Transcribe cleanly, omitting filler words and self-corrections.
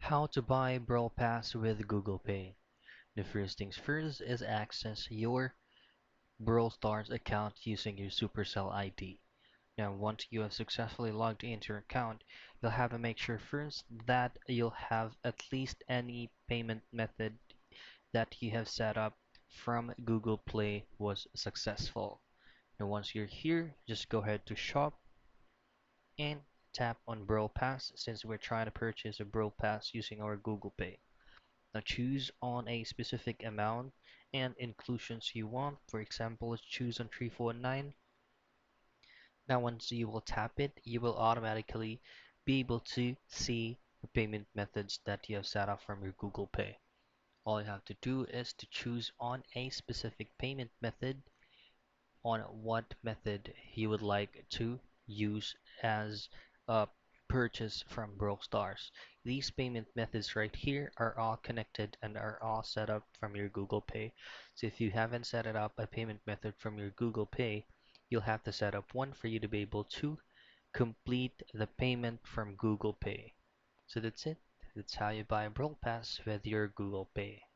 How to buy Brawl Pass with Google Pay. The first things first is access your Brawl Stars account using your Supercell ID. Now, once you have successfully logged into your account, you'll have to make sure first that you'll have at least any payment method that you have set up from Google Play was successful. Now, once you're here, just go ahead to shop and tap on Brawl Pass since we're trying to purchase a Brawl Pass using our Google Pay. Now choose on a specific amount and inclusions you want. For example, let's choose on 349. Now once you will tap it, you will automatically be able to see the payment methods that you have set up from your Google Pay. All you have to do is to choose on a specific payment method on what method you would like to use as a purchase from Brawl Stars. These payment methods right here are all connected and are all set up from your Google Pay. So if you haven't set it up a payment method from your Google Pay, you'll have to set up one for you to be able to complete the payment from Google Pay. So that's it. That's how you buy a Brawl Pass with your Google Pay.